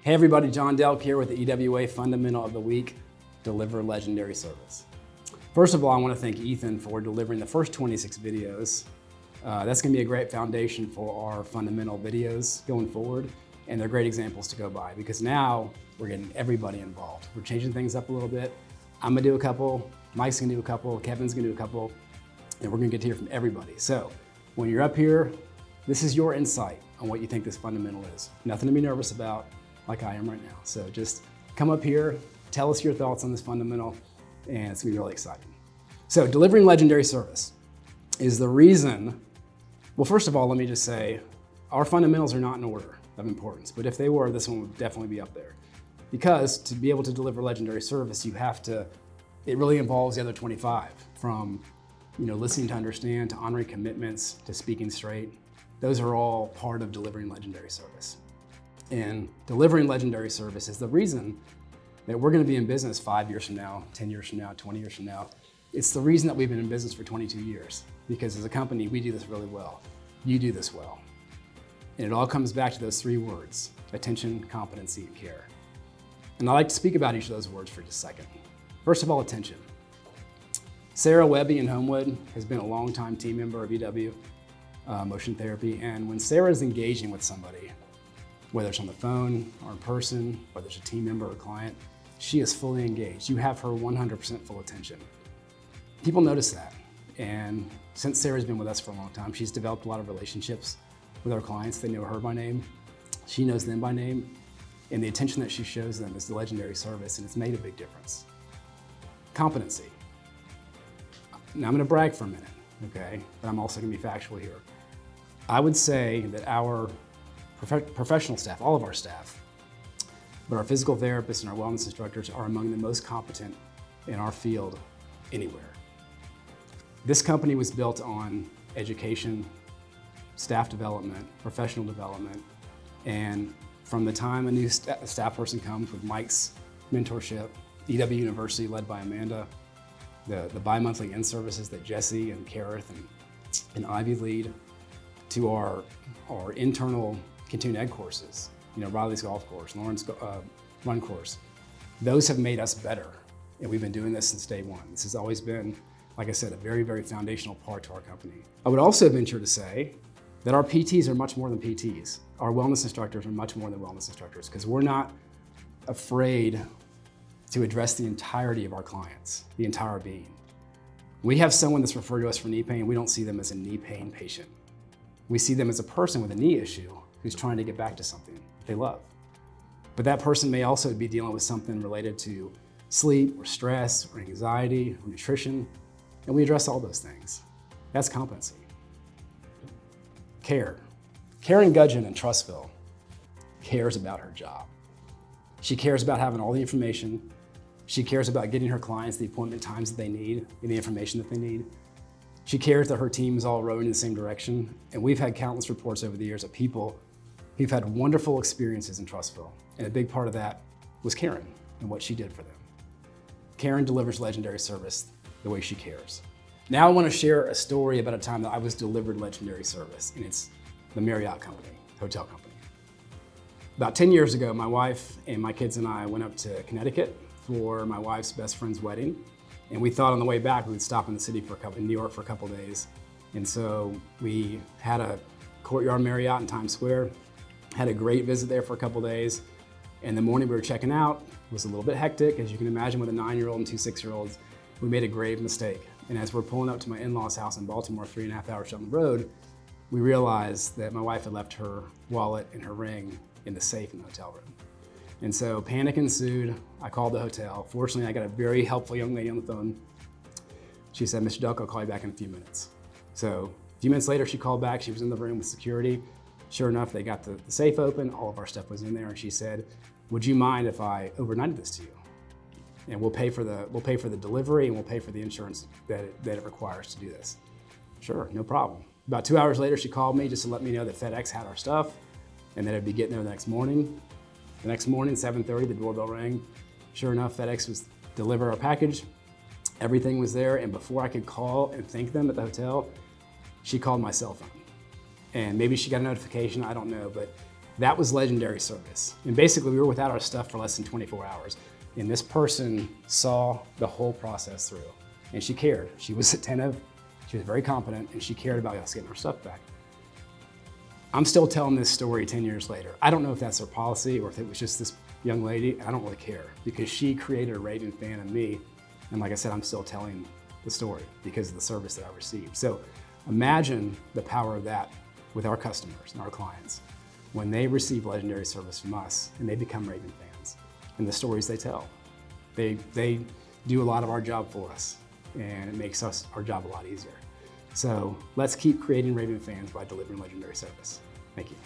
Hey everybody, John Delk here with the EWA Fundamental of the Week, Deliver Legendary Service. First of all, I want to thank Ethan for delivering the first 26 videos. That's going to be a great foundation for our fundamental videos going forward, and they're great examples to go by because now we're getting everybody involved. We're changing things up a little bit. I'm going to do a couple, Mike's going to do a couple, Kevin's going to do a couple, and we're going to get to hear from everybody. So when you're up here, this is your insight on what you think this fundamental is. Nothing to be nervous about, like I am right now. So just come up here, tell us your thoughts on this fundamental, and it's gonna be really exciting. So delivering legendary service is the reason, well, first of all, let me just say, our fundamentals are not in order of importance, but if they were, this one would definitely be up there. Because to be able to deliver legendary service, you have to, it really involves the other 25, from listening to understand, to honoring commitments, to speaking straight. Those are all part of delivering legendary service. And delivering legendary service is the reason that we're going to be in business 5 years from now, 10 years from now, 20 years from now. It's the reason that we've been in business for 22 years, because as a company, we do this really well. You do this well. And it all comes back to those three words: attention, competency, and care. And I'd like to speak about each of those words for just a second. First of all, attention. Sarah Webby in Homewood has been a longtime team member of EW, Motion Therapy. And when Sarah is engaging with somebody, whether it's on the phone or in person, whether it's a team member or a client, she is fully engaged. You have her 100% full attention. People notice that. And since Sarah's been with us for a long time, she's developed a lot of relationships with our clients. They know her by name. She knows them by name. And the attention that she shows them is the legendary service, and it's made a big difference. Competency. Now I'm gonna brag for a minute, okay? But I'm also gonna be factual here. I would say that our professional staff, all of our staff, but our physical therapists and our wellness instructors are among the most competent in our field anywhere. This company was built on education, staff development, professional development, and from the time a new staff person comes with Mike's mentorship, EW University led by Amanda, the bi-monthly in-services that Jesse and Kareth and Ivy lead, to our internal continuing ed courses, Riley's golf course, Lauren's run course. Those have made us better, and we've been doing this since day one. This has always been, like I said, a very, very foundational part to our company. I would also venture to say that our PTs are much more than PTs. Our wellness instructors are much more than wellness instructors, because we're not afraid to address the entirety of our clients, the entire being. We have someone that's referred to us for knee pain, we don't see them as a knee pain patient. We see them as a person with a knee issue who's trying to get back to something they love. But that person may also be dealing with something related to sleep or stress or anxiety or nutrition, and we address all those things. That's competency. Care. Karen Gudgeon in Trustville cares about her job. She cares about having all the information. She cares about getting her clients the appointment times that they need and the information that they need. She cares that her team is all rowing in the same direction. And we've had countless reports over the years of people who've had wonderful experiences in Trustville. And a big part of that was Karen and what she did for them. Karen delivers legendary service the way she cares. Now I want to share a story about a time that I was delivered legendary service, and it's the Marriott company, hotel company. About 10 years ago, my wife and my kids and I went up to Connecticut for my wife's best friend's wedding. And we thought on the way back we would stop in the city in New York for a couple days. And so we had a Courtyard Marriott in Times Square, had a great visit there for a couple days. And the morning we were checking out was a little bit hectic. As you can imagine, with a 9-year-old and 2 6-year-olds, we made a grave mistake. And as we're pulling up to my in-laws' house in Baltimore, 3.5 hours down the road, we realized that my wife had left her wallet and her ring in the safe in the hotel room. And so panic ensued. I called the hotel. Fortunately, I got a very helpful young lady on the phone. She said, "Mr. Delk, I'll call you back in a few minutes." So a few minutes later, she called back. She was in the room with security. Sure enough, they got the safe open. All of our stuff was in there. And she said, "Would you mind if I overnighted this to you? And we'll pay for the delivery, and we'll pay for the insurance that it requires to do this." Sure, no problem. About 2 hours later, she called me just to let me know that FedEx had our stuff and that it'd be getting there the next morning. The next morning, 7:30, the doorbell rang. Sure enough, FedEx was deliver our package. Everything was there, and before I could call and thank them at the hotel, she called my cell phone. And maybe she got a notification, I don't know, but That was legendary service. And basically we were without our stuff for less than 24 hours. And this person saw the whole process through. And she cared. She was attentive, she was very competent, and she cared about us getting our stuff back. I'm still telling this story 10 years later. I don't know if that's their policy or if it was just this young lady. I don't really care because she created a raving fan in me. And like I said, I'm still telling the story because of the service that I received. So imagine the power of that with our customers and our clients when they receive legendary service from us and they become raving fans and the stories they tell. They do a lot of our job for us and it makes our job a lot easier. So let's keep creating raving fans by delivering legendary service. Thank you.